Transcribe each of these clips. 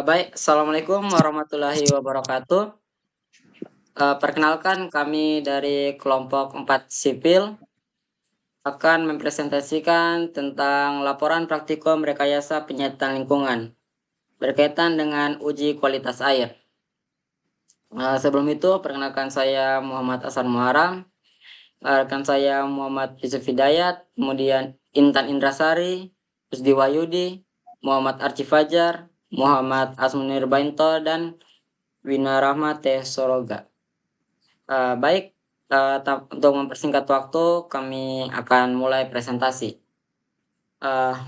Baik, assalamualaikum warahmatullahi wabarakatuh. Perkenalkan kami dari kelompok 4 sipil akan mempresentasikan tentang laporan praktikum rekayasa penyiapan lingkungan berkaitan dengan uji kualitas air. Sebelum itu, perkenalkan saya Muhammad Hasan Muharam, rekan saya Muhammad Yusuf Hidayat, kemudian Intan Indrasari, Rusdi Wahyudi, Muhammad Archi Fajar, Muhammad Asmunir Bainto, dan Wina Rahma Teh Soroga. Baik, untuk mempersingkat waktu, kami akan mulai presentasi.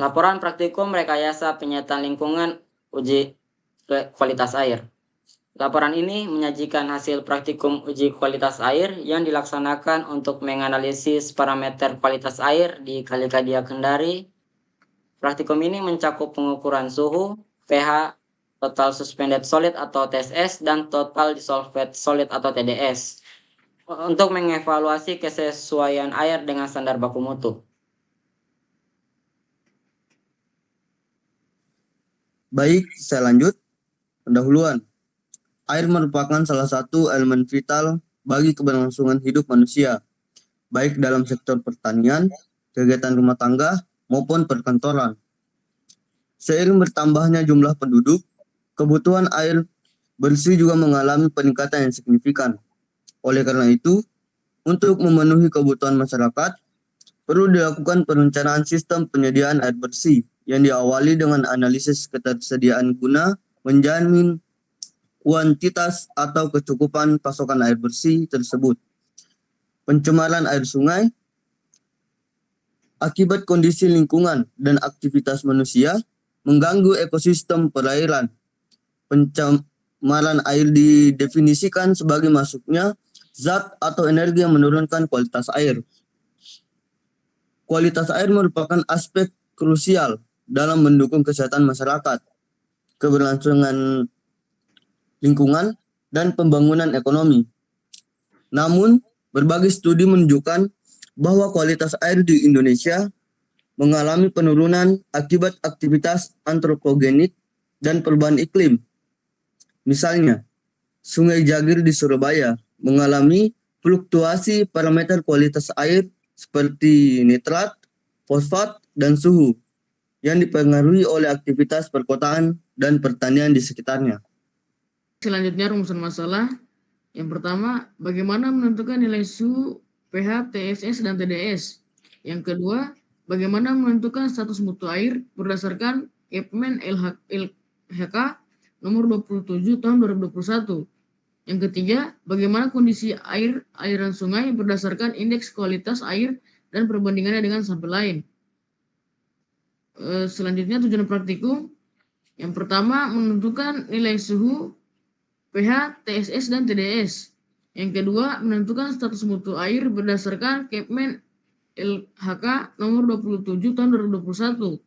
Laporan praktikum rekayasa penyiapan lingkungan uji kualitas air. Laporan ini menyajikan hasil praktikum uji kualitas air yang dilaksanakan untuk menganalisis parameter kualitas air di Kalikadia Kendari. Praktikum ini mencakup pengukuran suhu, pH, total suspended solid atau TSS, dan total dissolved solid atau TDS untuk mengevaluasi kesesuaian air dengan standar baku mutu. Baik, saya lanjut. Pendahuluan. Air merupakan salah satu elemen vital bagi keberlangsungan hidup manusia, baik dalam sektor pertanian, kegiatan rumah tangga, maupun perkantoran. Seiring bertambahnya jumlah penduduk, kebutuhan air bersih juga mengalami peningkatan yang signifikan. Oleh karena itu, untuk memenuhi kebutuhan masyarakat, perlu dilakukan perencanaan sistem penyediaan air bersih yang diawali dengan analisis ketersediaan guna menjamin kuantitas atau kecukupan pasokan air bersih tersebut. Pencemaran air sungai akibat kondisi lingkungan dan aktivitas manusia mengganggu ekosistem perairan. Pencemaran air didefinisikan sebagai masuknya zat atau energi yang menurunkan kualitas air. Kualitas air merupakan aspek krusial dalam mendukung kesehatan masyarakat, keberlangsungan lingkungan, dan pembangunan ekonomi. Namun, berbagai studi menunjukkan bahwa kualitas air di Indonesia mengalami penurunan akibat aktivitas antropogenik dan perubahan iklim. Misalnya, Sungai Jagir di Surabaya mengalami fluktuasi parameter kualitas air seperti nitrat, fosfat, dan suhu yang dipengaruhi oleh aktivitas perkotaan dan pertanian di sekitarnya. Selanjutnya rumusan masalah. Yang pertama, bagaimana menentukan nilai suhu, pH, TSS, dan TDS. Yang kedua, bagaimana menentukan status mutu air berdasarkan Kepmen LHK nomor 27 tahun 2021. Yang ketiga, bagaimana kondisi aliran sungai berdasarkan indeks kualitas air dan perbandingannya dengan sampel lain. Selanjutnya tujuan praktikum. Yang pertama, menentukan nilai suhu, pH, TSS, dan TDS. Yang kedua, menentukan status mutu air berdasarkan Kepmen LHK nomor 27 tahun 2021.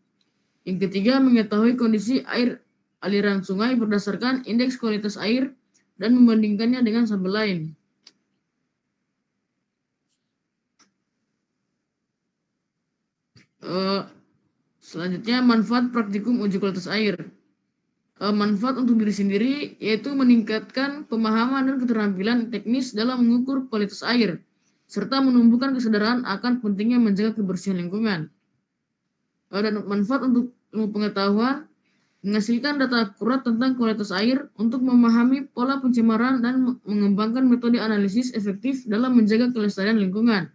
Yang ketiga, mengetahui kondisi air aliran sungai berdasarkan indeks kualitas air dan membandingkannya dengan sampel lain. Selanjutnya, manfaat praktikum uji kualitas air. Manfaat untuk diri sendiri yaitu meningkatkan pemahaman dan keterampilan teknis dalam mengukur kualitas air, serta menumbuhkan kesadaran akan pentingnya menjaga kebersihan lingkungan. Dan manfaat untuk ilmu pengetahuan, menghasilkan data akurat tentang kualitas air untuk memahami pola pencemaran dan mengembangkan metode analisis efektif dalam menjaga kelestarian lingkungan.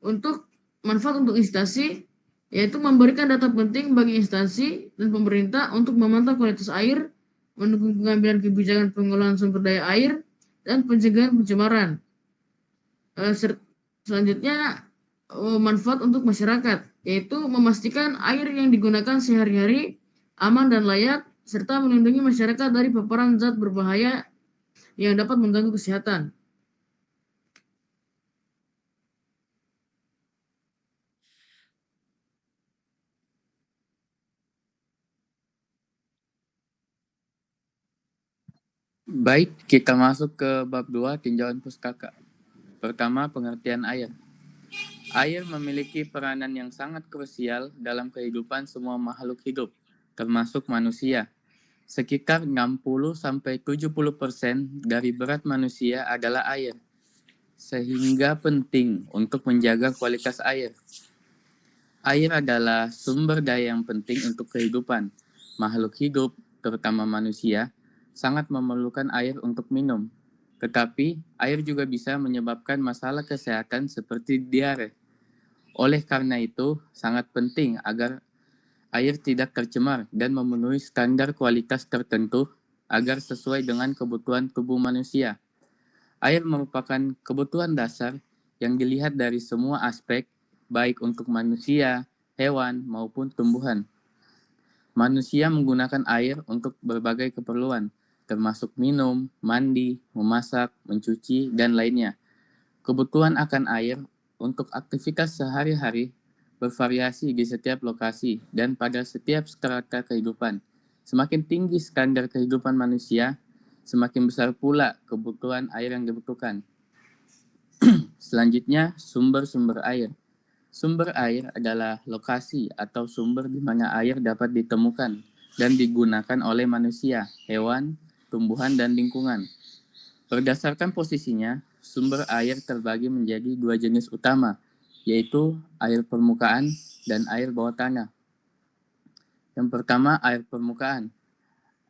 Untuk manfaat untuk instansi, yaitu memberikan data penting bagi instansi dan pemerintah untuk memantau kualitas air, mendukung pengambilan kebijakan pengelolaan sumber daya air, dan pencegahan pencemaran. Selanjutnya, manfaat untuk masyarakat, yaitu memastikan air yang digunakan sehari-hari aman dan layak, serta melindungi masyarakat dari paparan zat berbahaya yang dapat mengganggu kesehatan. Baik, kita masuk ke bab 2 tinjauan pustaka. Pertama, pengertian air. Air memiliki peranan yang sangat krusial dalam kehidupan semua makhluk hidup, termasuk manusia. Sekitar 60-70% dari berat manusia adalah air, sehingga penting untuk menjaga kualitas air. Air adalah sumber daya yang penting untuk kehidupan. Makhluk hidup, terutama manusia, sangat memerlukan air untuk minum. Tetapi, air juga bisa menyebabkan masalah kesehatan seperti diare. Oleh karena itu, sangat penting agar air tidak tercemar dan memenuhi standar kualitas tertentu agar sesuai dengan kebutuhan tubuh manusia. Air merupakan kebutuhan dasar yang dilihat dari semua aspek, baik untuk manusia, hewan, maupun tumbuhan. Manusia menggunakan air untuk berbagai keperluan, termasuk minum, mandi, memasak, mencuci, dan lainnya. Kebutuhan akan air untuk aktivitas sehari-hari bervariasi di setiap lokasi dan pada setiap strata kehidupan. Semakin tinggi standar kehidupan manusia, semakin besar pula kebutuhan air yang dibutuhkan. Selanjutnya, sumber-sumber air. Sumber air adalah lokasi atau sumber di mana air dapat ditemukan dan digunakan oleh manusia, hewan, tumbuhan, dan lingkungan. Berdasarkan posisinya, sumber air terbagi menjadi dua jenis utama, yaitu air permukaan dan air bawah tanah. Yang pertama, air permukaan.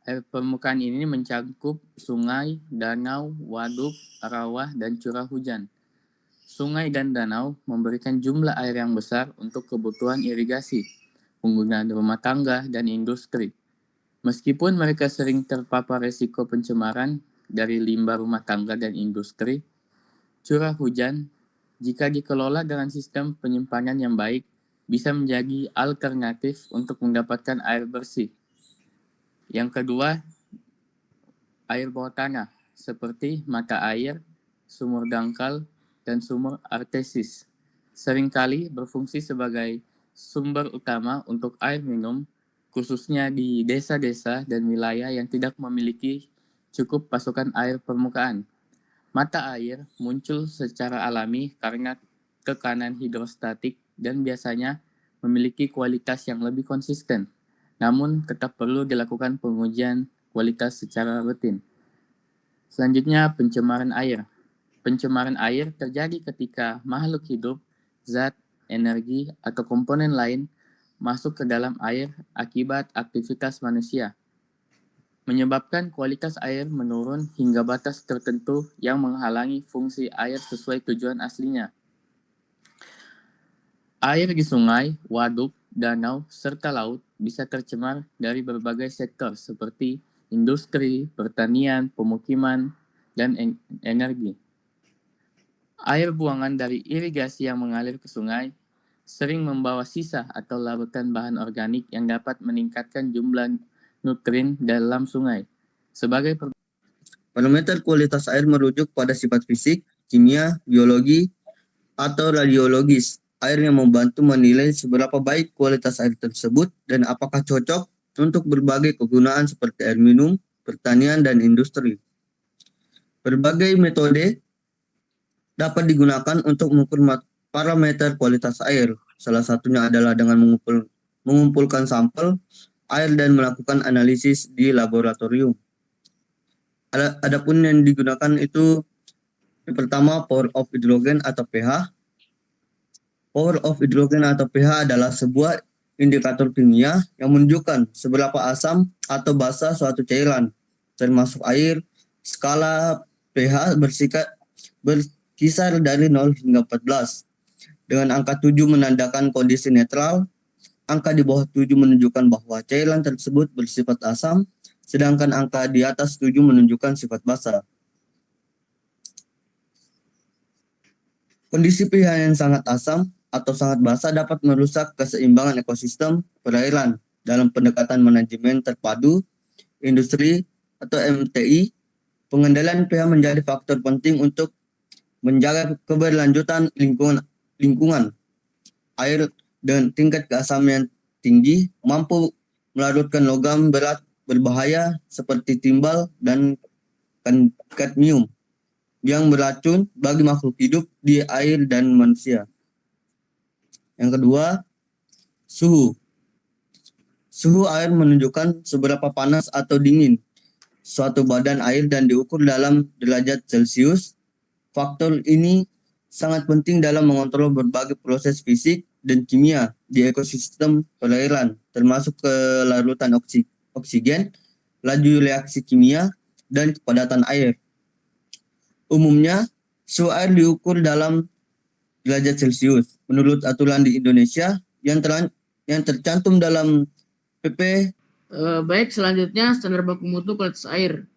Air permukaan ini mencakup sungai, danau, waduk, rawa, dan curah hujan. Sungai dan danau memberikan jumlah air yang besar untuk kebutuhan irigasi, penggunaan rumah tangga, dan industri. Meskipun mereka sering terpapar resiko pencemaran dari limbah rumah tangga dan industri, curah hujan, jika dikelola dengan sistem penyimpanan yang baik, bisa menjadi alternatif untuk mendapatkan air bersih. Yang kedua, air bawah tanah, seperti mata air, sumur dangkal, dan sumur artesis. Seringkali berfungsi sebagai sumber utama untuk air minum, khususnya di desa-desa dan wilayah yang tidak memiliki cukup pasokan air permukaan. Mata air muncul secara alami karena tekanan hidrostatik dan biasanya memiliki kualitas yang lebih konsisten. Namun, tetap perlu dilakukan pengujian kualitas secara rutin. Selanjutnya, pencemaran air. Pencemaran air terjadi ketika makhluk hidup, zat, energi, atau komponen lain masuk ke dalam air akibat aktivitas manusia, menyebabkan kualitas air menurun hingga batas tertentu yang menghalangi fungsi air sesuai tujuan aslinya. Air di sungai, waduk, danau, serta laut bisa tercemar dari berbagai sektor seperti industri, pertanian, pemukiman, dan energi. Air buangan dari irigasi yang mengalir ke sungai sering membawa sisa atau larutan bahan organik yang dapat meningkatkan jumlah nutrien dalam sungai. Sebagai Parameter kualitas air merujuk pada sifat fisik, kimia, biologi, atau radiologis. Air yang membantu menilai seberapa baik kualitas air tersebut dan apakah cocok untuk berbagai kegunaan seperti air minum, pertanian, dan industri. Berbagai metode dapat digunakan untuk mengukur parameter kualitas air. Salah satunya adalah dengan mengumpulkan sampel air dan melakukan analisis di laboratorium. Adapun yang digunakan itu yang pertama power of hydrogen atau pH. Power of hydrogen atau pH adalah sebuah indikator kimia yang menunjukkan seberapa asam atau basa suatu cairan, termasuk air. Skala pH berkisar dari 0 hingga 14. Dengan angka 7 menandakan kondisi netral, angka di bawah 7 menunjukkan bahwa cairan tersebut bersifat asam, sedangkan angka di atas 7 menunjukkan sifat basa. Kondisi pH yang sangat asam atau sangat basa dapat merusak keseimbangan ekosistem perairan. Dalam pendekatan manajemen terpadu industri atau MTI, pengendalian pH menjadi faktor penting untuk menjaga keberlanjutan lingkungan. Air dengan tingkat keasaman tinggi mampu melarutkan logam berat berbahaya seperti timbal dan kadmium yang beracun bagi makhluk hidup di air dan manusia. Yang kedua, suhu. Suhu air menunjukkan seberapa panas atau dingin suatu badan air dan diukur dalam derajat Celcius. Faktor ini sangat penting dalam mengontrol berbagai proses fisik dan kimia di ekosistem perairan, termasuk kelarutan oksigen, laju reaksi kimia, dan kepadatan air. Umumnya, suhu air diukur dalam derajat Celcius. Menurut aturan di Indonesia yang tercantum dalam PP. Baik, selanjutnya standar baku mutu kualitas air.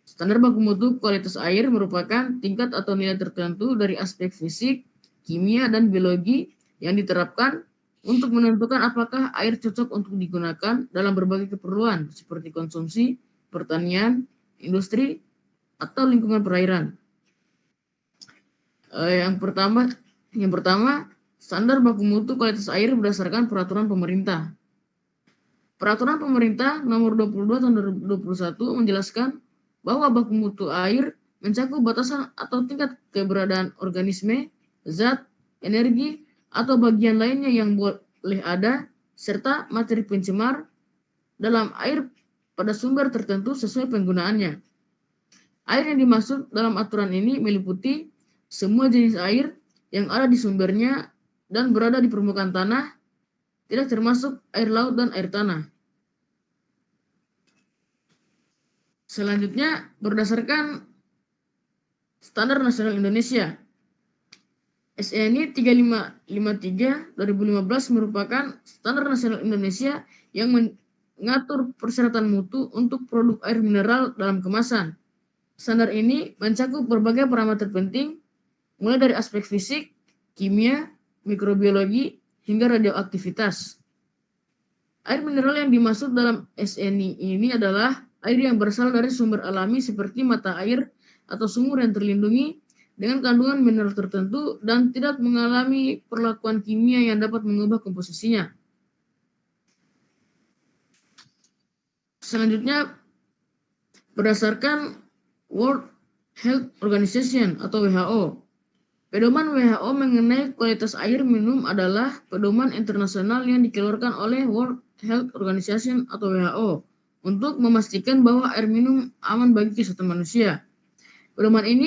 Standar baku mutu kualitas air merupakan tingkat atau nilai tertentu dari aspek fisik, kimia, dan biologi yang diterapkan untuk menentukan apakah air cocok untuk digunakan dalam berbagai keperluan seperti konsumsi, pertanian, industri, atau lingkungan perairan. Yang pertama, standar baku mutu kualitas air berdasarkan peraturan pemerintah. Peraturan pemerintah nomor 22 tahun 2021 menjelaskan bahwa baku mutu air mencakup batasan atau tingkat keberadaan organisme, zat, energi, atau bagian lainnya yang boleh ada, serta materi pencemar dalam air pada sumber tertentu sesuai penggunaannya. Air yang dimaksud dalam aturan ini meliputi semua jenis air yang ada di sumbernya dan berada di permukaan tanah, tidak termasuk air laut dan air tanah. Selanjutnya, berdasarkan Standar Nasional Indonesia, SNI 3553 2015 merupakan Standar Nasional Indonesia yang mengatur persyaratan mutu untuk produk air mineral dalam kemasan. Standar ini mencakup berbagai parameter penting, mulai dari aspek fisik, kimia, mikrobiologi, hingga radioaktivitas. Air mineral yang dimaksud dalam SNI ini adalah air yang berasal dari sumber alami seperti mata air atau sumur yang terlindungi dengan kandungan mineral tertentu dan tidak mengalami perlakuan kimia yang dapat mengubah komposisinya. Selanjutnya, berdasarkan World Health Organization atau WHO, pedoman WHO mengenai kualitas air minum adalah pedoman internasional yang dikeluarkan oleh World Health Organization atau WHO untuk memastikan bahwa air minum aman bagi kesehatan manusia. Pedoman ini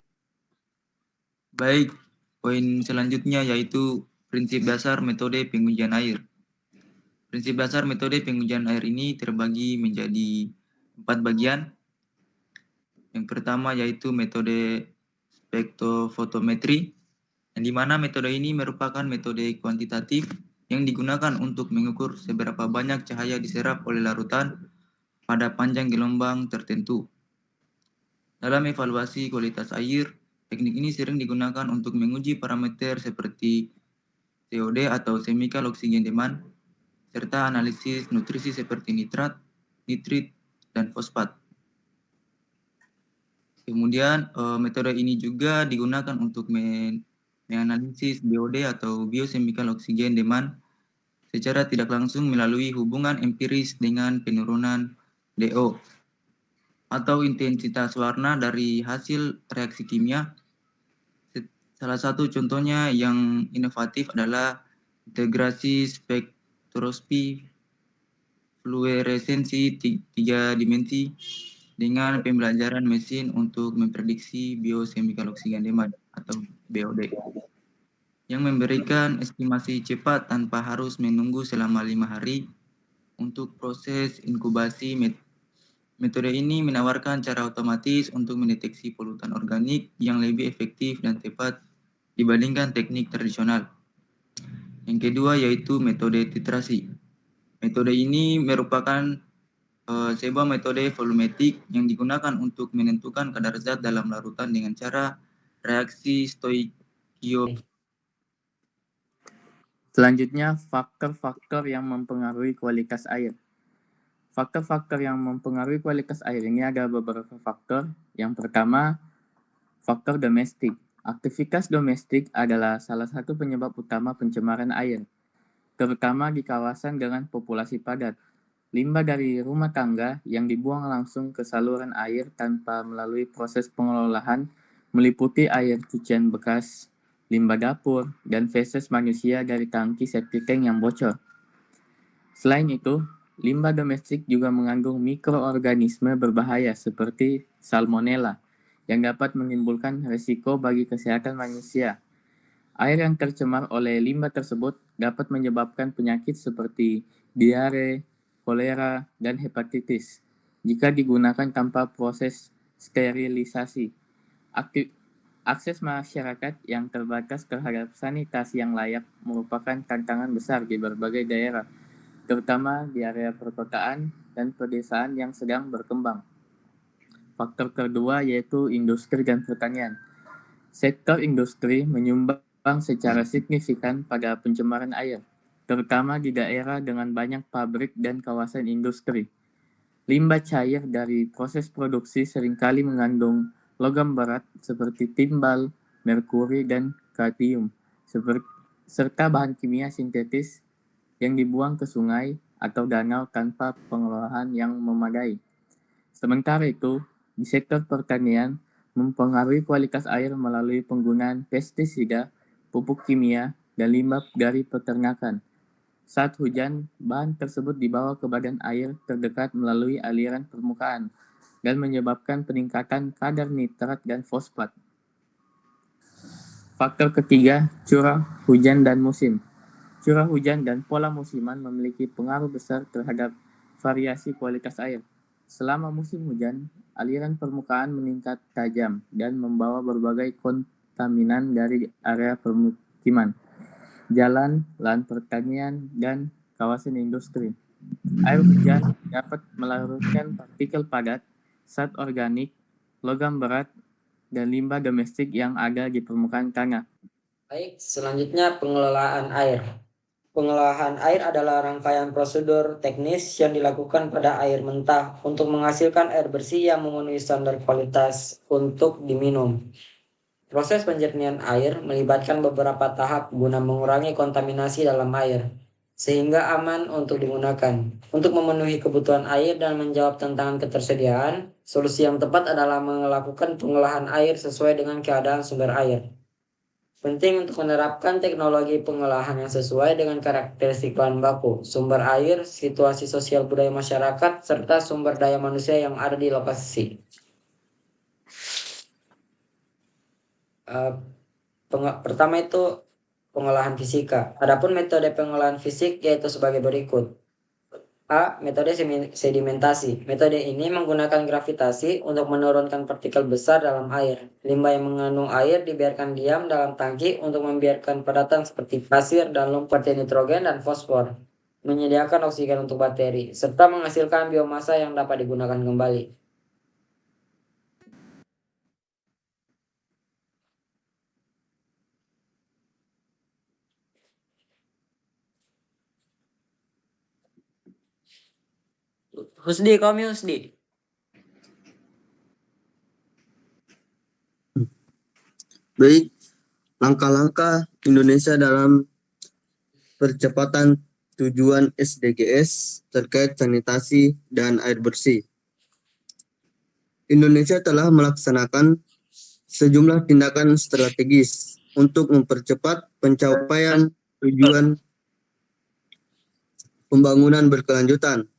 Baik, poin selanjutnya yaitu prinsip dasar metode pengujian air. Prinsip dasar metode pengujian air ini terbagi menjadi 4 bagian. Yang pertama yaitu metode spektrofotometri, yang dimana metode ini merupakan metode kuantitatif yang digunakan untuk mengukur seberapa banyak cahaya diserap oleh larutan pada panjang gelombang tertentu. Dalam evaluasi kualitas air, teknik ini sering digunakan untuk menguji parameter seperti COD atau chemical oxygen demand, serta analisis nutrisi seperti nitrat, nitrit, dan fosfat. Kemudian metode ini juga digunakan untuk menganalisis BOD atau biochemical oxygen demand secara tidak langsung melalui hubungan empiris dengan penurunan DO atau intensitas warna dari hasil reaksi kimia. Salah satu contohnya yang inovatif adalah integrasi spektroskopi fluoresensi 3 dimensi dengan pembelajaran mesin untuk memprediksi biochemical oxygen demand atau BOD, yang memberikan estimasi cepat tanpa harus menunggu selama 5 hari untuk proses inkubasi. Metode ini menawarkan cara otomatis untuk mendeteksi polutan organik yang lebih efektif dan tepat dibandingkan teknik tradisional. Yang kedua yaitu metode titrasi. Metode ini merupakan sebuah metode volumetik yang digunakan untuk menentukan kadar zat dalam larutan dengan cara reaksi stoikiometri. Selanjutnya, faktor-faktor yang mempengaruhi kualitas air. Faktor-faktor yang mempengaruhi kualitas air ini ada beberapa faktor. Yang pertama, faktor domestik. Aktivitas domestik adalah salah satu penyebab utama pencemaran air, terutama di kawasan dengan populasi padat. Limbah dari rumah tangga yang dibuang langsung ke saluran air tanpa melalui proses pengolahan meliputi air cucian bekas, limbah dapur, dan feses manusia dari tangki septic tank yang bocor. Selain itu, Limbah domestik juga mengandung mikroorganisme berbahaya seperti salmonella yang dapat menimbulkan risiko bagi kesehatan manusia. Air yang tercemar oleh limbah tersebut dapat menyebabkan penyakit seperti diare, kolera, dan hepatitis jika digunakan tanpa proses sterilisasi. Akses masyarakat yang terbatas terhadap sanitasi yang layak merupakan tantangan besar di berbagai daerah, terutama di area perkotaan dan pedesaan yang sedang berkembang. Faktor kedua yaitu industri dan pertanian. Sektor industri menyumbang secara signifikan pada pencemaran air, terutama di daerah dengan banyak pabrik dan kawasan industri. Limbah cair dari proses produksi seringkali mengandung logam berat seperti timbal, merkuri, dan kadmium, serta bahan kimia sintetis yang dibuang ke sungai atau danau tanpa pengelolaan yang memadai. Sementara itu, di sektor pertanian, mempengaruhi kualitas air melalui penggunaan pestisida, pupuk kimia, dan limbah dari peternakan. Saat hujan, bahan tersebut dibawa ke badan air terdekat melalui aliran permukaan dan menyebabkan peningkatan kadar nitrat dan fosfat. Faktor ketiga, curah hujan dan musim. Curah hujan dan pola musiman memiliki pengaruh besar terhadap variasi kualitas air. Selama musim hujan, aliran permukaan meningkat tajam dan membawa berbagai kontaminan dari area permukiman, jalan, lahan pertanian, dan kawasan industri. Air hujan dapat melarutkan partikel padat, zat organik, logam berat, dan limbah domestik yang ada di permukaan tanah. Baik, selanjutnya pengelolaan air. Pengolahan air adalah rangkaian prosedur teknis yang dilakukan pada air mentah untuk menghasilkan air bersih yang memenuhi standar kualitas untuk diminum. Proses penjernihan air melibatkan beberapa tahap guna mengurangi kontaminasi dalam air, sehingga aman untuk digunakan. Untuk memenuhi kebutuhan air dan menjawab tantangan ketersediaan, solusi yang tepat adalah melakukan pengolahan air sesuai dengan keadaan sumber air. Penting untuk menerapkan teknologi pengolahan yang sesuai dengan karakteristik bahan baku, sumber air, situasi sosial budaya masyarakat, serta sumber daya manusia yang ada di lokasi. Pertama itu pengolahan fisika. Adapun metode pengolahan fisik yaitu sebagai berikut. A. Metode sedimentasi. Metode ini menggunakan gravitasi untuk menurunkan partikel besar dalam air. Limbah yang mengandung air dibiarkan diam dalam tangki untuk membiarkan padatan seperti pasir dan lumpur seperti nitrogen dan fosfor, menyediakan oksigen untuk bakteri, serta menghasilkan biomasa yang dapat digunakan kembali. Husdi, kami Husdi. Baik, langkah-langkah Indonesia dalam percepatan tujuan SDGs terkait sanitasi dan air bersih. Indonesia telah melaksanakan sejumlah tindakan strategis untuk mempercepat pencapaian tujuan pembangunan berkelanjutan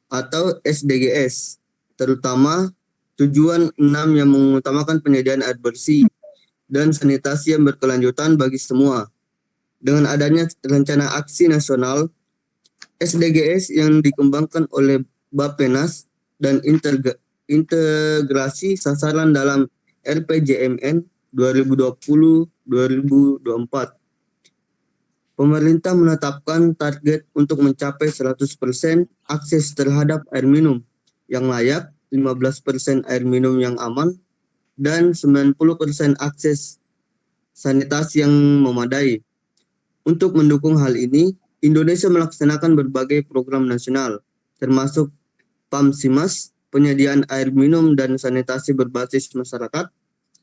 atau SDGs, terutama tujuan 6 yang mengutamakan penyediaan air bersih dan sanitasi yang berkelanjutan bagi semua. Dengan adanya rencana aksi nasional SDGs yang dikembangkan oleh Bappenas dan integrasi sasaran dalam RPJMN 2020-2024. Pemerintah menetapkan target untuk mencapai 100% akses terhadap air minum yang layak, 15% air minum yang aman, dan 90% akses sanitasi yang memadai. Untuk mendukung hal ini, Indonesia melaksanakan berbagai program nasional, termasuk PAMSIMAS, penyediaan air minum dan sanitasi berbasis masyarakat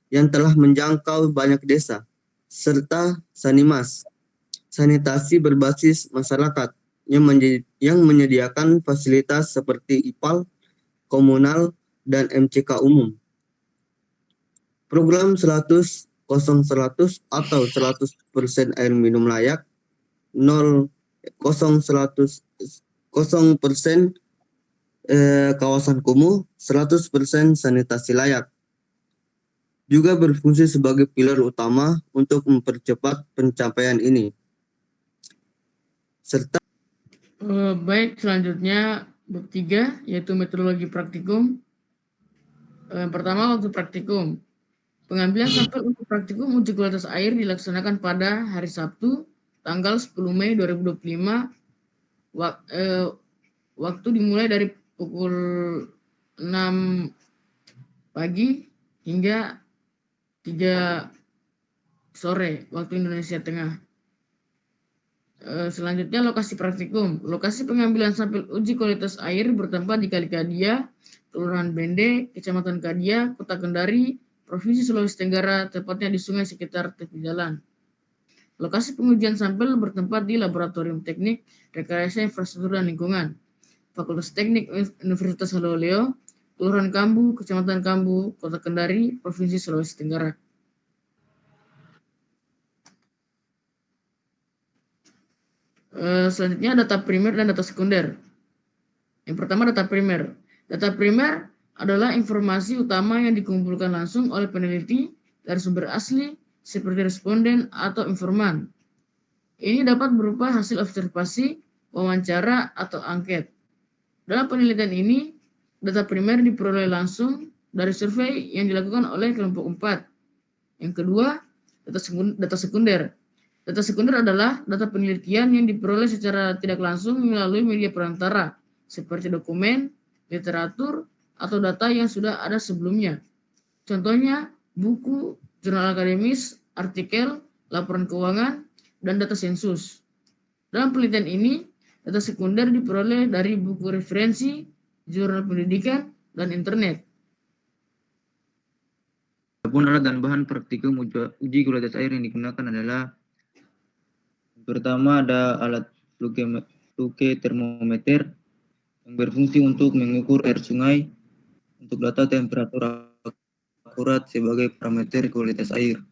yang telah menjangkau banyak desa, serta SANIMAS, sanitasi berbasis masyarakat yang menyediakan fasilitas seperti IPAL, komunal, dan MCK umum. Program 100 atau 100% air minum layak, 0 100 0% kawasan kumuh, 100% sanitasi layak. Juga berfungsi sebagai pilar utama untuk mempercepat pencapaian ini. Serta Baik, selanjutnya bab 3 yaitu metodologi praktikum. Pertama, waktu praktikum. Pengambilan sampel untuk praktikum uji kualitas air dilaksanakan pada hari Sabtu, tanggal 10 Mei 2025. Waktu dimulai dari pukul 6 pagi hingga 3 sore waktu Indonesia Tengah. Selanjutnya lokasi praktikum. Lokasi pengambilan sampel uji kualitas air bertempat di Kali Kadia, Kelurahan Bende, Kecamatan Kadia, Kota Kendari, Provinsi Sulawesi Tenggara, tepatnya di sungai sekitar tepi jalan. Lokasi pengujian sampel bertempat di Laboratorium Teknik Rekayasa Infrastruktur dan Lingkungan, Fakultas Teknik Universitas Haloleo, Kelurahan Kambu, Kecamatan Kambu, Kota Kendari, Provinsi Sulawesi Tenggara. Selanjutnya data primer dan data sekunder. Yang pertama data primer. Data primer adalah informasi utama yang dikumpulkan langsung oleh peneliti dari sumber asli seperti responden atau informan. Ini dapat berupa hasil observasi, wawancara, atau angket. Dalam penelitian ini, data primer diperoleh langsung dari survei yang dilakukan oleh kelompok 4. Yang kedua, data sekunder. Data sekunder adalah data penelitian yang diperoleh secara tidak langsung melalui media perantara, seperti dokumen, literatur, atau data yang sudah ada sebelumnya. Contohnya, buku, jurnal akademis, artikel, laporan keuangan, dan data sensus. Dalam penelitian ini, data sekunder diperoleh dari buku referensi, jurnal pendidikan, dan internet. Adapun alat dan bahan praktikum uji kualitas air yang digunakan adalah pertama ada alat fluke termometer yang berfungsi untuk mengukur air sungai untuk data temperatur akurat sebagai parameter kualitas air.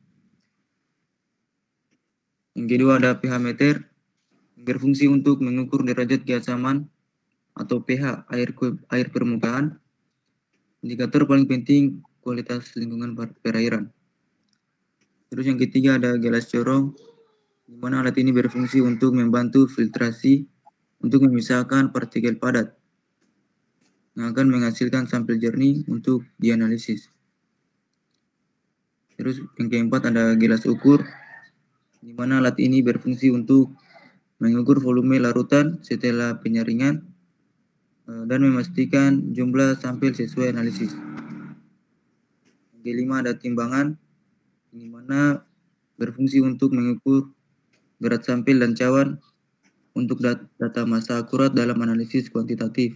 Yang kedua ada pH meter yang berfungsi untuk mengukur derajat keasaman atau pH air permukaan. Indikator paling penting kualitas lingkungan perairan. Terus yang ketiga ada gelas corong, di mana alat ini berfungsi untuk membantu filtrasi untuk memisahkan partikel padat yang akan menghasilkan sampel jernih untuk dianalisis. Terus yang keempat ada gelas ukur, di mana alat ini berfungsi untuk mengukur volume larutan setelah penyaringan dan memastikan jumlah sampel sesuai analisis. Yang kelima ada timbangan, di mana berfungsi untuk mengukur berat sampel dan cawan untuk data massa akurat dalam analisis kuantitatif.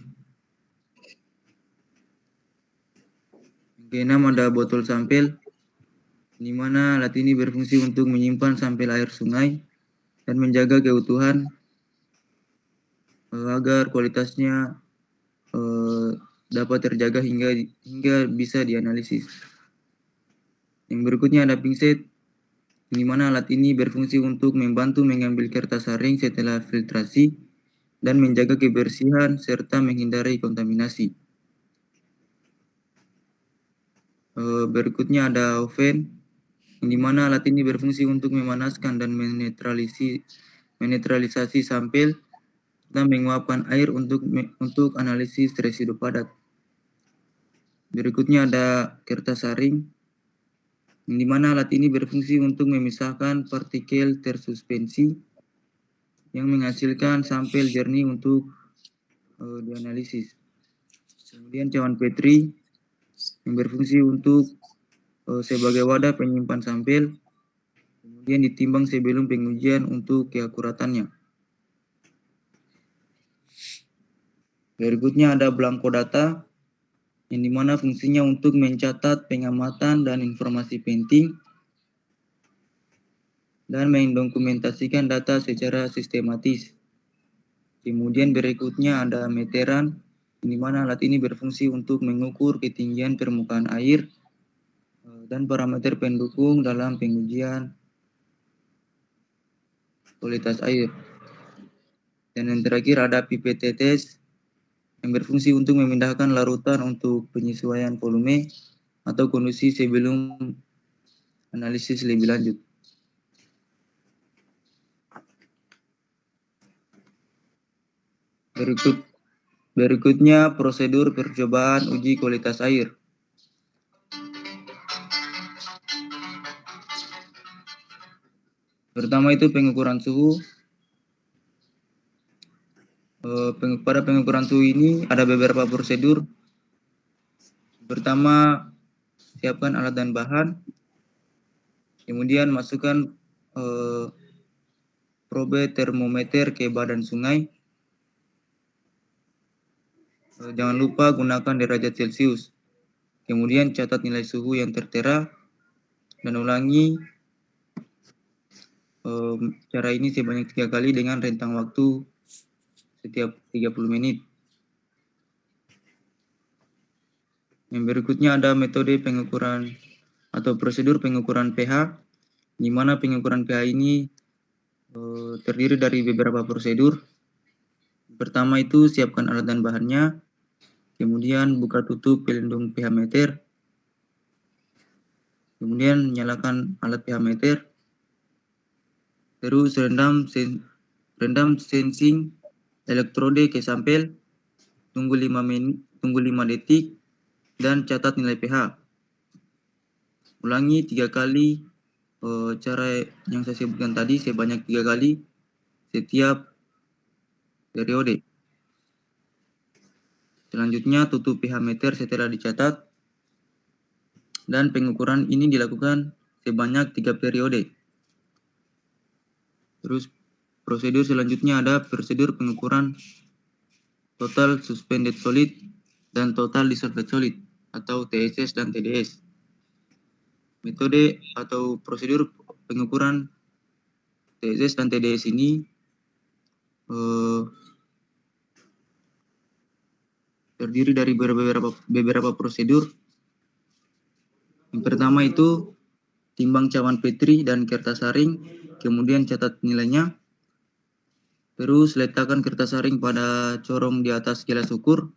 Yang keenam ada botol sampel, di mana alat ini berfungsi untuk menyimpan sampel air sungai dan menjaga keutuhan agar kualitasnya dapat terjaga hingga bisa dianalisis. Yang berikutnya ada pinset, di mana alat ini berfungsi untuk membantu mengambil kertas saring setelah filtrasi dan menjaga kebersihan serta menghindari kontaminasi. Berikutnya ada oven, di mana alat ini berfungsi untuk memanaskan dan menetralisasi sampel dan menguapkan air untuk analisis residu padat. Berikutnya ada kertas saring, di mana alat ini berfungsi untuk memisahkan partikel tersuspensi yang menghasilkan sampel jernih untuk dianalisis. Kemudian cawan Petri yang berfungsi untuk sebagai wadah penyimpan sampel, kemudian ditimbang sebelum pengujian untuk keakuratannya. Berikutnya ada belangko data, yang dimana fungsinya untuk mencatat pengamatan dan informasi penting dan mendokumentasikan data secara sistematis. Kemudian berikutnya ada meteran, di mana alat ini berfungsi untuk mengukur ketinggian permukaan air dan parameter pendukung dalam pengujian kualitas air. Dan yang terakhir ada pipet tetes yang berfungsi untuk memindahkan larutan untuk penyesuaian volume atau kondisi sebelum analisis lebih lanjut. Berikutnya prosedur percobaan uji kualitas air. Pertama itu pengukuran suhu. Pada pengukuran suhu ini ada beberapa prosedur. Pertama, siapkan alat dan bahan. Kemudian masukkan probe termometer ke badan sungai. Jangan lupa gunakan derajat Celcius. Kemudian catat nilai suhu yang tertera dan ulangi cara ini sebanyak 3 kali dengan rentang waktu setiap 30 menit. Yang berikutnya ada metode pengukuran atau prosedur pengukuran pH, di mana pengukuran pH ini terdiri dari beberapa prosedur. Pertama itu siapkan alat dan bahannya, kemudian buka tutup pelindung pH meter, kemudian nyalakan alat pH meter, terus rendam sensing elektrode ke sampel, tunggu 5 detik, dan catat nilai pH. Ulangi 3 kali cara yang saya sebutkan tadi sebanyak 3 kali setiap periode. Selanjutnya tutup pH meter setelah dicatat, dan pengukuran ini dilakukan sebanyak 3 periode. Terus prosedur selanjutnya ada prosedur pengukuran total suspended solid dan total dissolved solid atau TSS dan TDS. Metode atau prosedur pengukuran TSS dan TDS ini terdiri dari beberapa prosedur. Yang pertama itu timbang cawan Petri dan kertas saring, kemudian catat nilainya. Terus letakkan kertas saring pada corong di atas gelas ukur.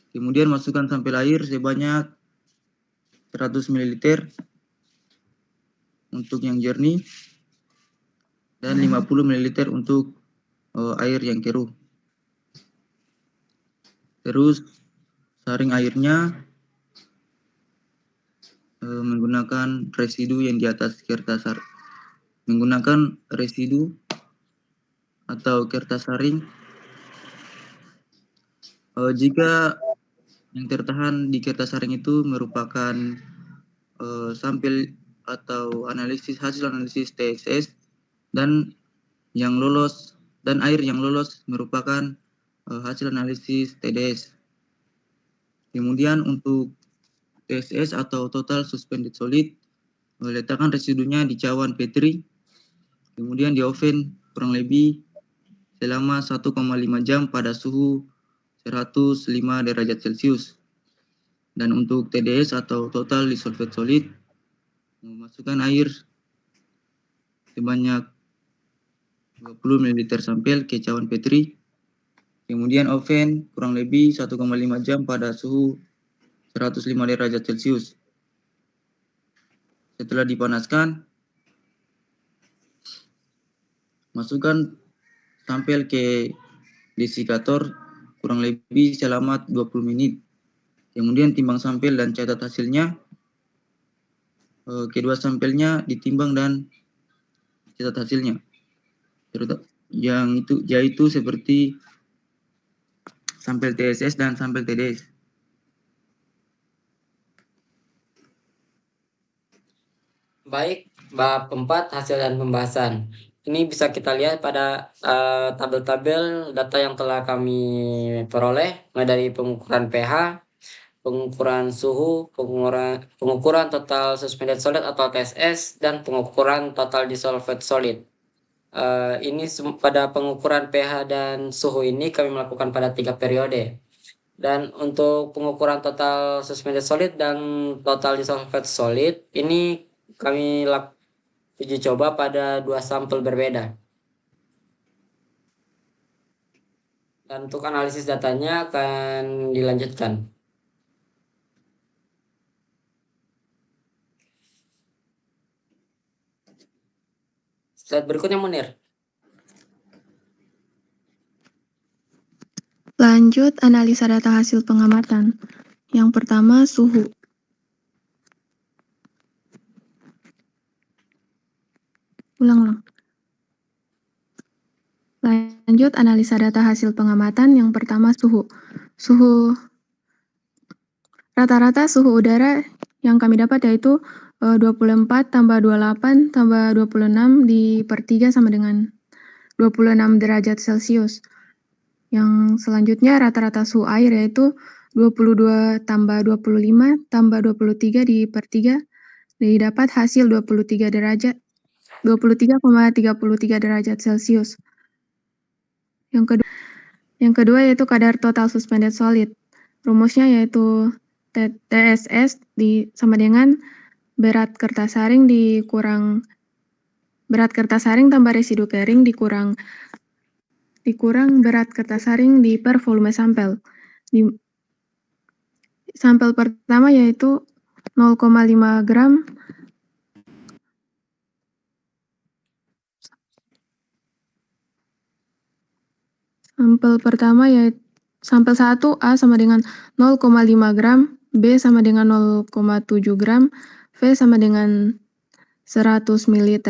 Kemudian masukkan sampel air sebanyak 100 ml untuk yang jernih dan 50 ml untuk air yang keruh. Terus saring airnya menggunakan residu yang di atas kertas saring. Menggunakan residu atau kertas saring jika yang tertahan di kertas saring itu merupakan sampel atau hasil analisis TSS dan yang lolos dan air yang lolos merupakan hasil analisis TDS. Kemudian untuk TSS atau total suspended solid, letakkan residunya di cawan Petri, kemudian di oven kurang lebih selama 1,5 jam pada suhu 105 derajat Celcius. Dan untuk TDS atau total dissolved solid, memasukkan air sebanyak 20 ml sampel ke cawan Petri, kemudian oven kurang lebih 1,5 jam pada suhu 105 derajat Celcius. Setelah dipanaskan, masukkan sampel ke desikator kurang lebih selama 20 menit. Kemudian timbang sampel dan catat hasilnya. Kedua sampelnya ditimbang dan catat hasilnya. Yaitu seperti sampel TSS dan sampel TDS. Baik, bab 4 hasil dan pembahasan. Ini bisa kita lihat pada tabel-tabel data yang telah kami peroleh, mulai dari pengukuran pH, pengukuran suhu, pengukuran total suspended solid atau TSS, dan pengukuran total dissolved solid. Ini pada pengukuran pH dan suhu ini kami melakukan pada 3 periode. Dan untuk pengukuran total suspended solid dan total dissolved solid ini kami uji coba pada 2 sampel berbeda. Dan untuk analisis datanya akan dilanjutkan. Slide berikutnya, Munir. Lanjut analisa data hasil pengamatan. Yang pertama, suhu. Ulang-ulang. Lanjut analisa data hasil pengamatan. Yang pertama, suhu. Rata-rata suhu udara yang kami dapat yaitu 24 tambah 28 tambah 26 per 3 sama dengan 26 derajat Celcius. Yang selanjutnya rata-rata suhu air yaitu 22 tambah 25 tambah 23 per 3 didapat hasil 23,33 derajat Celcius. Yang kedua yaitu kadar total suspended solid. Rumusnya yaitu TSS sama dengan berat kertas saring tambah residu kering dikurang berat kertas saring per volume sampel. Sampel pertama yaitu 0,5 gram sampel 1 A sama dengan 0,5 gram, B sama dengan 0,7 gram, V sama dengan 100 ml.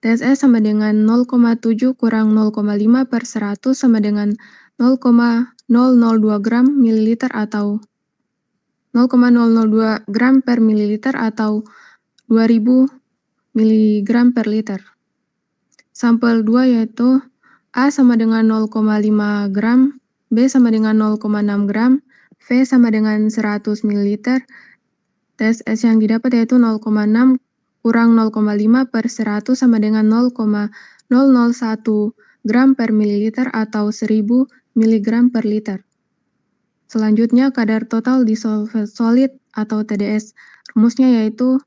TSS sama dengan 0,7 kurang 0,5 per 100 sama dengan 0,002 gram mililiter atau 0,002 gram per mililiter atau 2000 miligram per liter. Sampel 2 yaitu A sama dengan 0,5 gram, B sama dengan 0,6 gram, V sama dengan 100 ml. TSS yang didapat yaitu 0,6 kurang 0,5 per 100 sama dengan 0,001 gram per mililiter atau 1000 mg per liter. Selanjutnya kadar total dissolved solid atau TDS. Rumusnya yaitu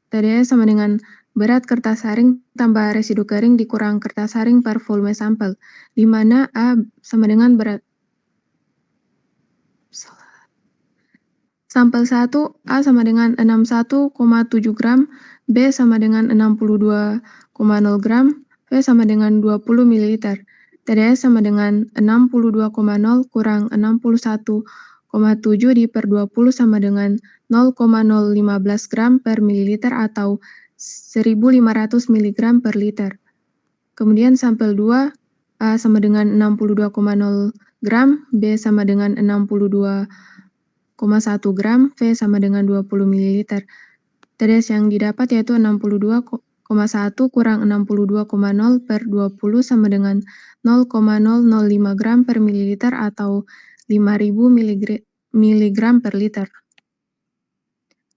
TDS sama dengan berat kertas saring tambah residu kering dikurang kertas saring per volume sampel, di mana A sama dengan berat sampel 1 A sama dengan 61,7 gram, B sama dengan 62,0 gram, V sama dengan 20 ml. TDS sama dengan 62,0 kurang 61,7 per 20 sama dengan 0,015 gram per mililiter atau 1500 mg per liter. Kemudian sampel 2 A sama dengan 62,0 gram, B sama dengan 62,1 gram, V sama dengan 20 ml. TDS yang didapat yaitu 62,1 kurang 62,0 per 20 sama dengan 0,005 gram per mililiter atau 5000 mg per liter.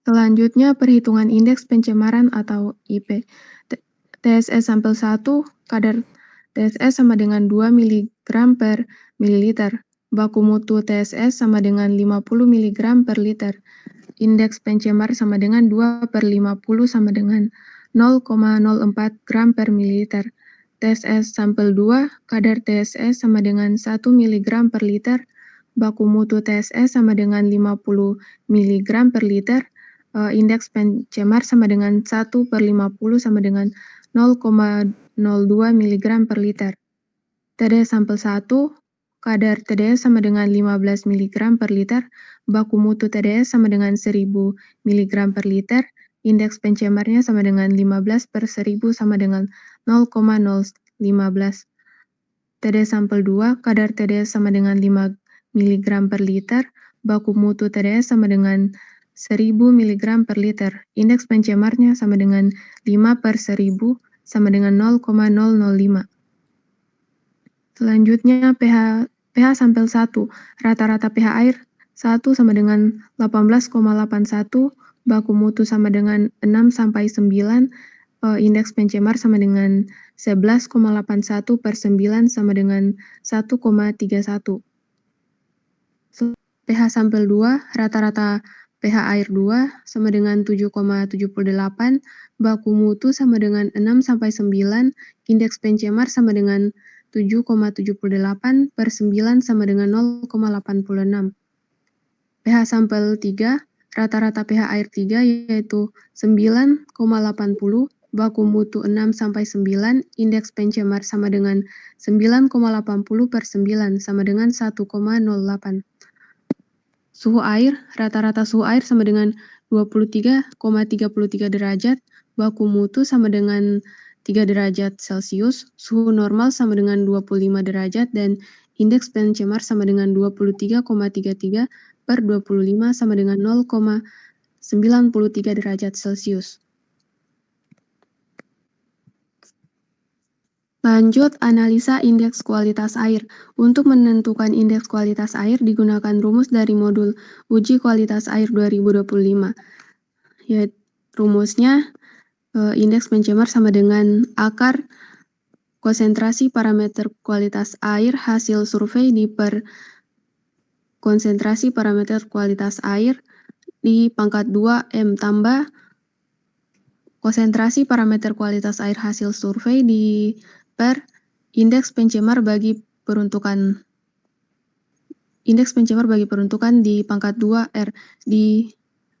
Selanjutnya perhitungan indeks pencemaran atau IP. TSS sampel 1, kadar TSS sama dengan 2 mg per mililiter. Baku mutu TSS sama dengan 50 mg per liter. Indeks pencemar sama dengan 2 per 50 sama dengan 0,04 gram per mililiter. TSS sampel 2, kadar TSS sama dengan 1 mg per liter. Baku mutu TSS sama dengan 50 mg per liter. Indeks pencemar sama dengan 1 per 50 sama dengan 0,02 mg per liter. TDS sampel 1, kadar TDS sama dengan 15 mg per liter, baku mutu TDS sama dengan 1000 mg per liter, indeks pencemarnya sama dengan 15 per 1000 sama dengan 0,015. TDS sampel 2, kadar TDS sama dengan 5 mg per liter, baku mutu TDS sama dengan 1000 mg per liter, indeks pencemarnya sama dengan 5 per 1000 sama dengan 0,005. Selanjutnya pH sampel 1, rata-rata pH air 1 sama dengan 18,81, baku mutu sama dengan 6 sampai 9, indeks pencemar sama dengan 11,81 per 9 sama dengan 1,31. pH sampel 2, rata-rata pH air 2 sama dengan 7,78, baku mutu sama dengan 6 sampai 9, indeks pencemar sama dengan 7,78/9 sama dengan 0,86. pH sampel 3, rata-rata pH air 3 yaitu 9,80, baku mutu 6-9, indeks pencemar sama dengan 9,80/9 sama dengan 1,08. Suhu air, rata-rata suhu air sama dengan 23,33 derajat, baku mutu sama dengan 3 derajat Celcius, suhu normal sama dengan 25 derajat, dan indeks pencemar sama dengan 23,33/25 sama dengan 0,93 derajat Celcius. Lanjut, analisa indeks kualitas air. Untuk menentukan indeks kualitas air digunakan rumus dari modul uji kualitas air 2025. Yaitu rumusnya indeks pencemar sama dengan akar konsentrasi parameter kualitas air hasil survei per konsentrasi parameter kualitas air di pangkat 2 M tambah konsentrasi parameter kualitas air hasil survei per indeks pencemar bagi peruntukan di pangkat 2 R di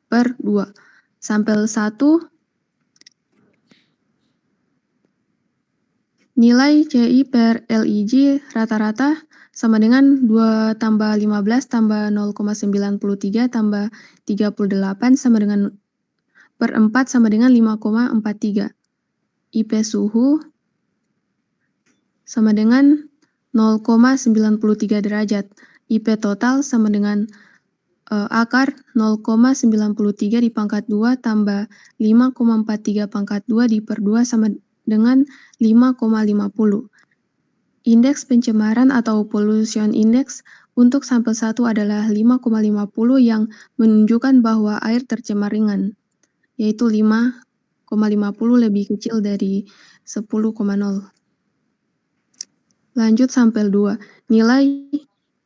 per 2. Sampel 1 nilai CI per LIG rata-rata sama dengan 2 tambah 15 tambah 0,93 tambah 38 sama dengan per 4 sama dengan 5,43. IP suhu sama dengan 0,93 derajat. IP total sama dengan akar 0,93 di pangkat 2 tambah 5,43 pangkat 2 di per 2 sama dengan 5,50. Indeks pencemaran atau pollution index untuk sampel 1 adalah 5,50 yang menunjukkan bahwa air tercemar ringan, yaitu 5,50 lebih kecil dari 10,0. Lanjut sampel 2. Nilai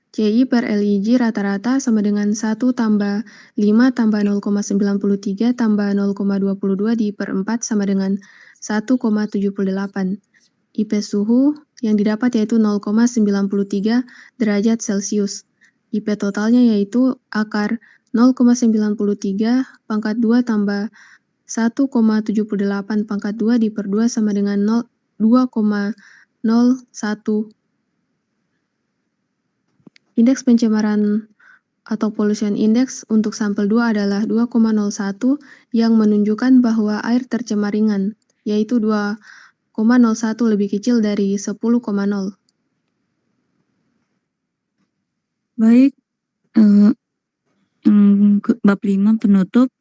CI per LIG rata-rata sama dengan 1 tambah 5 tambah 0,93 tambah 0,22 di per 4 sama dengan 1,78. IP suhu yang didapat yaitu 0,93 derajat Celcius. IP totalnya yaitu akar 0,93 pangkat 2 tambah 1,78 pangkat 2 di per 2 sama dengan 2,01. Indeks pencemaran atau pollution index untuk sampel 2 adalah 2,01 yang menunjukkan bahwa air tercemar ringan, yaitu 2,01 lebih kecil dari 10,0. Baik, bab 5 penutup.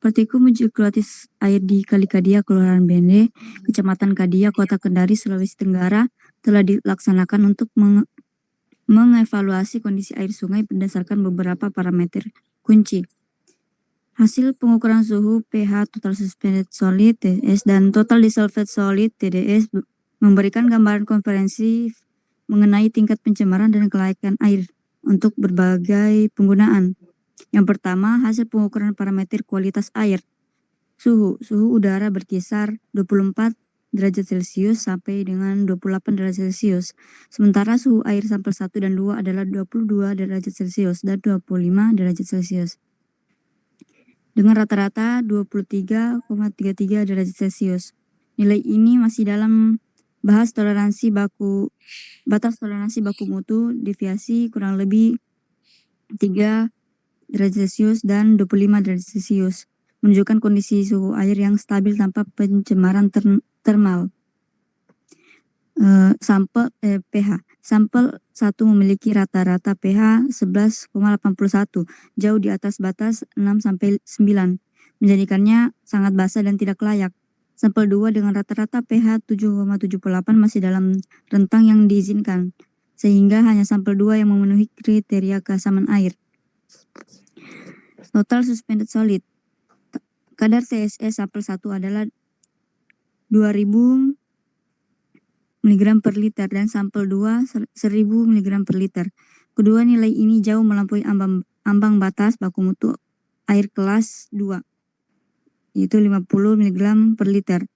Partikum uji kualitas air di Kali Kadia, Kelurahan Bende, Kecamatan Kadia, Kota Kendari, Sulawesi Tenggara telah dilaksanakan untuk mengevaluasi kondisi air sungai berdasarkan beberapa parameter kunci. Hasil pengukuran suhu, pH, total suspended solid (TS) dan total dissolved solid (TDS) memberikan gambaran komprehensif mengenai tingkat pencemaran dan kelayakan air untuk berbagai penggunaan. Yang pertama, hasil pengukuran parameter kualitas air. Suhu udara berkisar 24 derajat Celcius sampai dengan 28 derajat Celcius. Sementara suhu air sampel 1 dan 2 adalah 22 derajat Celcius dan 25 derajat Celcius. Dengan rata-rata 23,33 derajat Celcius. Nilai ini masih dalam batas toleransi baku mutu deviasi kurang lebih 3 derajat Celcius dan 25 derajat Celcius, menunjukkan kondisi suhu air yang stabil tanpa pencemaran termal. pH. Sampel 1 memiliki rata-rata pH 11,81, jauh di atas batas 6-9, menjadikannya sangat basa dan tidak layak. Sampel 2 dengan rata-rata pH 7,78 masih dalam rentang yang diizinkan, sehingga hanya sampel 2 yang memenuhi kriteria keasaman air. Total suspended solid. Kadar TSS sampel 1 adalah 2000 mg per liter dan sampel 2 1000 mg per liter. Kedua nilai ini jauh melampaui ambang batas baku mutu air kelas 2, yaitu 50 mg per liter.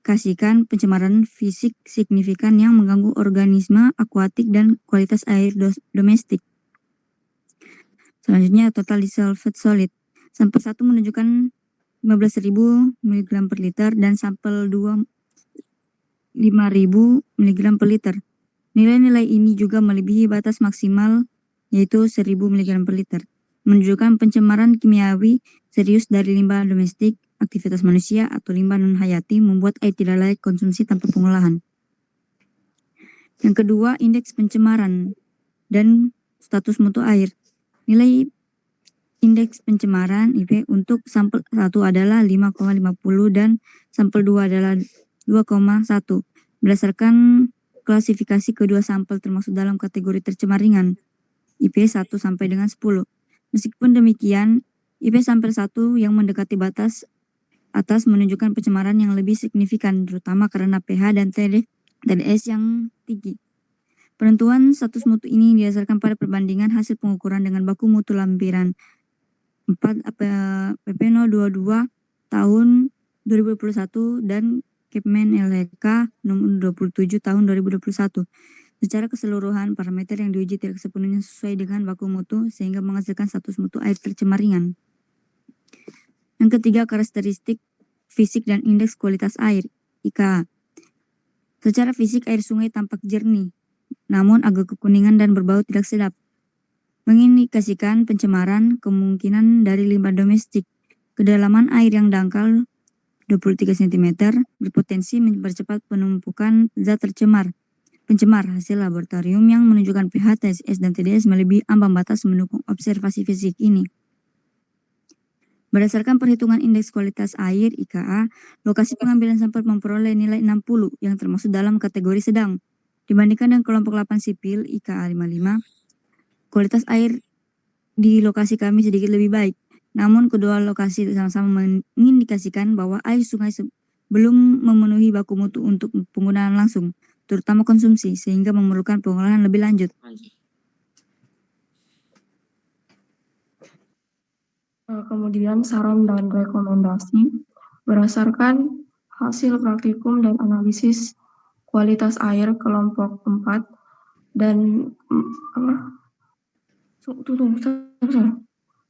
mengindikasikan pencemaran fisik signifikan yang mengganggu organisme akuatik dan kualitas air domestik. Selanjutnya, total dissolved solid. Sampel 1 menunjukkan 15.000 mg per liter dan sampel 2 5.000 mg per liter. Nilai-nilai ini juga melebihi batas maksimal yaitu 1.000 mg per liter. Menunjukkan pencemaran kimiawi serius dari limbah domestik, aktivitas manusia atau limbah non-hayati membuat air tidak layak konsumsi tanpa pengolahan. Yang kedua, indeks pencemaran dan status mutu air. Nilai indeks pencemaran IP untuk sampel 1 adalah 5,50 dan sampel 2 adalah 2,1. Berdasarkan klasifikasi kedua sampel termasuk dalam kategori tercemar ringan, IP 1 sampai dengan 10. Meskipun demikian, IP sampel 1 yang mendekati batas atas menunjukkan pencemaran yang lebih signifikan, terutama karena pH dan TDS yang tinggi. Penentuan status mutu ini didasarkan pada perbandingan hasil pengukuran dengan baku mutu lampiran 4 PP 022 tahun 2021 dan Kepmen LHK nomor 27 tahun 2021. Secara keseluruhan, parameter yang diuji tidak sepenuhnya sesuai dengan baku mutu sehingga menghasilkan status mutu air tercemar ringan. Yang ketiga, karakteristik fisik dan indeks kualitas air (IKA). Secara fisik, air sungai tampak jernih, namun agak kekuningan dan berbau tidak sedap. Mengindikasikan pencemaran kemungkinan dari limbah domestik. Kedalaman air yang dangkal 23 cm berpotensi mempercepat penumpukan zat pencemar hasil laboratorium yang menunjukkan pH, TSS, dan TDS melebihi ambang batas mendukung observasi fisik ini. Berdasarkan perhitungan indeks kualitas air (IKA), lokasi pengambilan sampel memperoleh nilai 60 yang termasuk dalam kategori sedang. Dibandingkan dengan kelompok 8 sipil (IKA 55), kualitas air di lokasi kami sedikit lebih baik. Namun kedua lokasi sama-sama mengindikasikan bahwa air sungai belum memenuhi baku mutu untuk penggunaan langsung, terutama konsumsi, sehingga memerlukan pengolahan lebih lanjut. Kemudian saran dan rekomendasi berdasarkan hasil praktikum dan analisis kualitas air kelompok 4 dan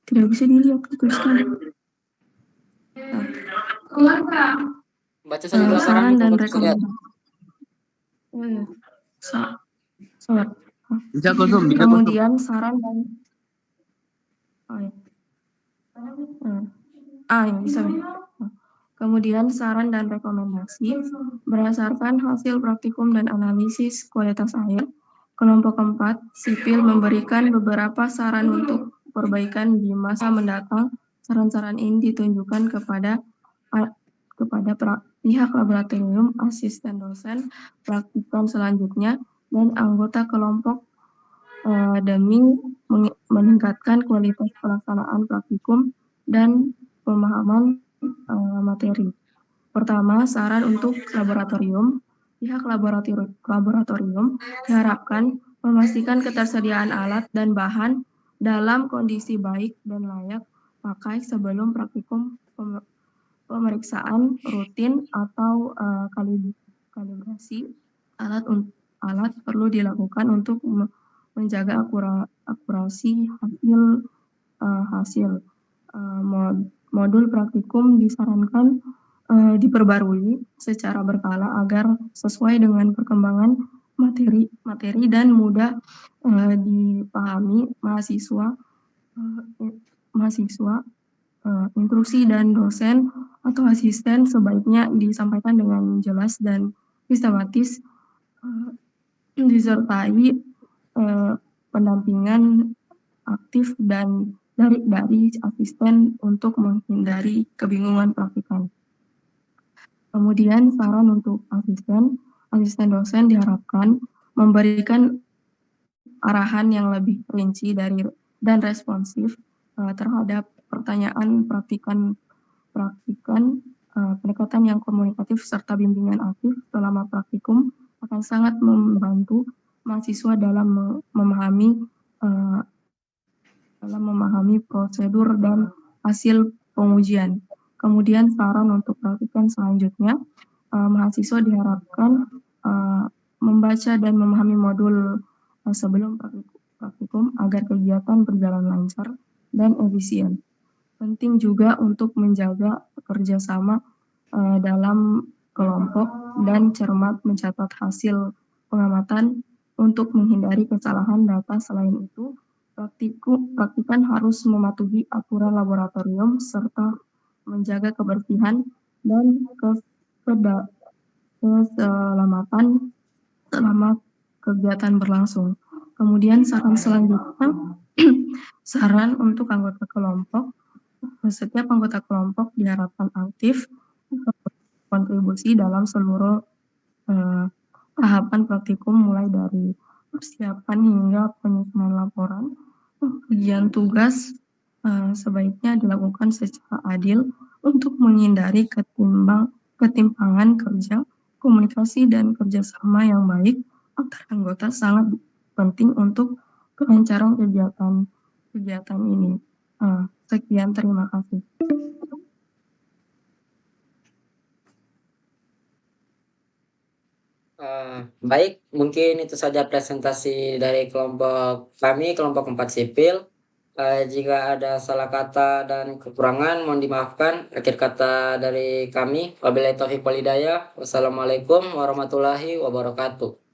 tidak bisa dilihat tulisan. Baca sambil Saran dan rekomendasi. Bisa kosong. Kemudian saran dan bisa. Kemudian saran dan rekomendasi berdasarkan hasil praktikum dan analisis kualitas air kelompok 4 sipil memberikan beberapa saran untuk perbaikan di masa mendatang. Saran-saran ini ditunjukkan kepada pihak laboratorium, asisten dosen, praktikum selanjutnya, dan anggota kelompok demi meningkatkan kualitas pelaksanaan praktikum dan pemahaman materi. Pertama, saran untuk laboratorium. Pihak laboratorium diharapkan memastikan ketersediaan alat dan bahan dalam kondisi baik dan layak pakai sebelum praktikum pemeriksaan rutin atau kalibrasi alat perlu dilakukan untuk menjaga akurasi hasil. Modul praktikum disarankan diperbarui secara berkala agar sesuai dengan perkembangan materi dan mudah dipahami mahasiswa. Instruksi dan dosen atau asisten sebaiknya disampaikan dengan jelas dan sistematis, disertai pendampingan aktif dan dari asisten untuk menghindari kebingungan praktikan. Kemudian saran untuk asisten dosen diharapkan memberikan arahan yang lebih rinci dan responsif terhadap pertanyaan praktikan, pendekatan yang komunikatif serta bimbingan aktif selama praktikum akan sangat membantu mahasiswa dalam memahami prosedur dan hasil pengujian. Kemudian saran untuk praktikan selanjutnya, mahasiswa diharapkan membaca dan memahami modul sebelum praktikum agar kegiatan berjalan lancar dan efisien. Penting juga untuk menjaga kerjasama dalam kelompok dan cermat mencatat hasil pengamatan untuk menghindari kesalahan data. Selain itu, praktikan harus mematuhi aturan laboratorium serta menjaga kebersihan dan keselamatan selama kegiatan berlangsung. Kemudian saran selanjutnya, saran untuk anggota kelompok. Setiap anggota kelompok diharapkan aktif kontribusi dalam seluruh tahapan praktikum, mulai dari persiapan hingga penyusunan laporan. Ujian tugas sebaiknya dilakukan secara adil untuk menghindari ketimpangan kerja, komunikasi, dan kerjasama yang baik antar anggota sangat penting untuk kelancaran kegiatan ini. Sekian, terima kasih. Baik, mungkin itu saja presentasi dari kelompok kami, kelompok 4 sipil. Jika ada salah kata dan kekurangan, mohon dimaafkan. Akhir kata dari kami, wabillahi taufiq wal hidayah. Wassalamualaikum warahmatullahi wabarakatuh.